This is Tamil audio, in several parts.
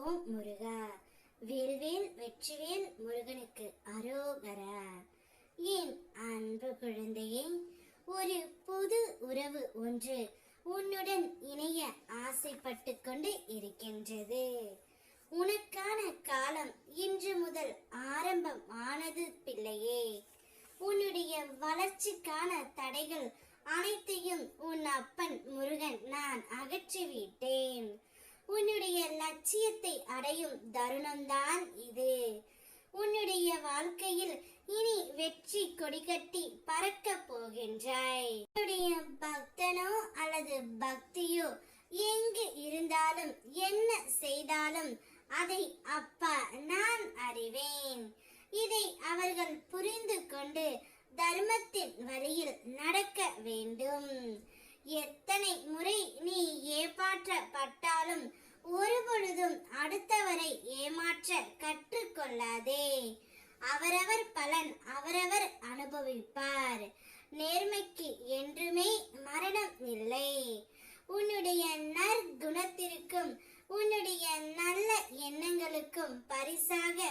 ஓம் முருகா. வேல்வேல் வெற்றிவேல் முருகனுக்கு அரோகரா. என் அன்பு குழந்தையே, ஒரு புது உறவு ஒன்று உன்னுடன் இணைய ஆசைப்பட்டு கொண்டு இருக்கின்றது. உனக்கான காலம் இன்று முதல் ஆரம்பம் ஆனது பிள்ளையே. உன்னுடைய வளர்ச்சிக்கான தடைகள் அனைத்தையும் உன் அப்பன் முருகன் நான் அகற்றிவிட்டேன். உன்னுடைய லட்சியத்தை அடையும் தருணம்தான் இது. உன்னுடைய வாழ்க்கையில் இனி வெற்றி கொடிகட்டி பறக்க போகின்றாய். உன்னுடைய பக்தனோ அல்லது பக்தியோ எங்கு இருந்தாலும் என்ன செய்தாலும் அதை அப்பா நான் அறிவேன். இதை அவர்கள் புரிந்து கொண்டு தர்மத்தின் வழியில் நடக்க வேண்டும். எத்தனை முறை நீ ஏமாற்றப்பட்டாலும் ஒருபொழுதும் அடுத்தவரை ஏமாற்ற கற்றுக்கொள்ளாதே. அவரவர் பலன் அவரவர் அனுபவிப்பார். நேர்மைக்கு என்றுமே மரணம் இல்லை. உன்னுடைய நற்குணத்திற்கும் உன்னுடைய நல்ல எண்ணங்களுக்கும் பரிசாக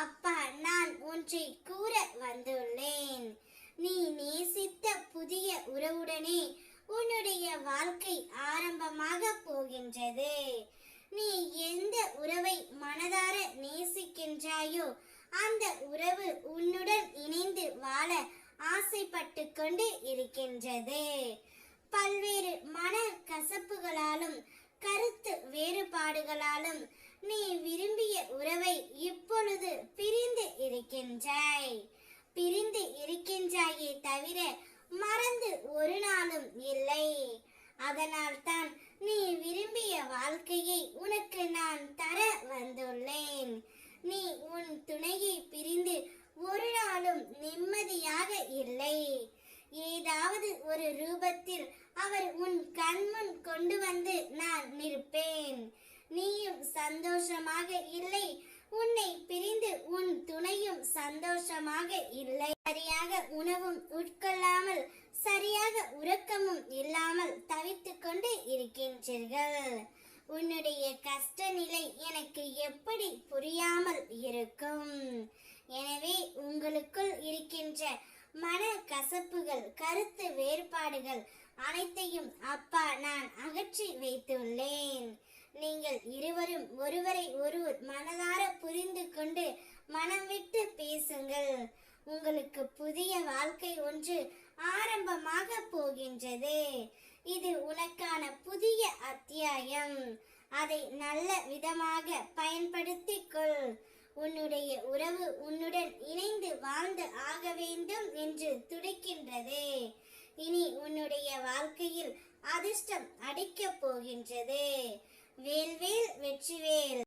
அப்பா நான் ஒன்றை கூற வந்துள்ளேன். நீ நேசித்த புதிய உறவுடனே உன்னுடைய வாழ்க்கை ஆரம்பமாக போகின்றது. நீ எந்த உறவை மனதார நேசிக்கின்றாயோ அந்த உறவு உன்னுடன் இணைந்து வாழ ஆசைப்பட்டு கொண்டு இருக்கின்றது. பல்வேறு மன கசப்புகளாலும் கருத்து வேறுபாடுகளாலும் நீ விரும்பிய உறவை இப்பொழுது பிரிந்து இருக்கின்றாய். பிரிந்து இருக்கின்றாயே தவிர மறந்து ஒரு நாளும் இல்லை. அதனால் தான் நீ விரும்பிய வாழ்க்கையை உனக்கு நான் தர வந்துள்ளேன். நீ உன் துணையை பிரிந்து ஒரு நாளும் நிம்மதியாக இல்லை. ஏதாவது ஒரு ரூபத்தில் அவர் உன் கண்முன் கொண்டு வந்து நான் நிற்பேன். நீயும் சந்தோஷமாக இல்லை, உன்னை பிரிந்து உன் துணையும் சந்தோஷமாக இல்லை. சரியாக உணவும் உட்கொள்ளாமல் சரியாக உறக்கமும் இல்லாமல் தவித்துக் கொண்டு இருக்கின்றீர்கள். உன்னுடைய கஷ்ட நிலை எனக்கு எப்படி புரியாமல் இருக்கும்? எனவே உங்களுக்குள் இருக்கின்ற மன கசப்புகள் கருத்து வேறுபாடுகள் அனைத்தையும் அப்பா நான் அகற்றி வைத்துள்ளேன். நீங்கள் இருவரும் ஒருவரை ஒருவர் மனதார புரிந்து கொண்டு மனம் விட்டு பேசுங்கள். உங்களுக்கு புதிய வாழ்க்கை ஒன்று ஆரம்பமாக போகின்றது. இது உனக்கான புதிய அத்தியாயம். அதை நல்ல விதமாக பயன்படுத்திக் கொள். உன்னுடைய உறவு உன்னுடன் இணைந்து வாழ்ந்து ஆக வேண்டும் என்று துடிக்கின்றது. இனி உன்னுடைய வாழ்க்கையில் அதிர்ஷ்டம் அடிக்கப் போகின்றது. வேல்வேல் வெற்றிவேல்.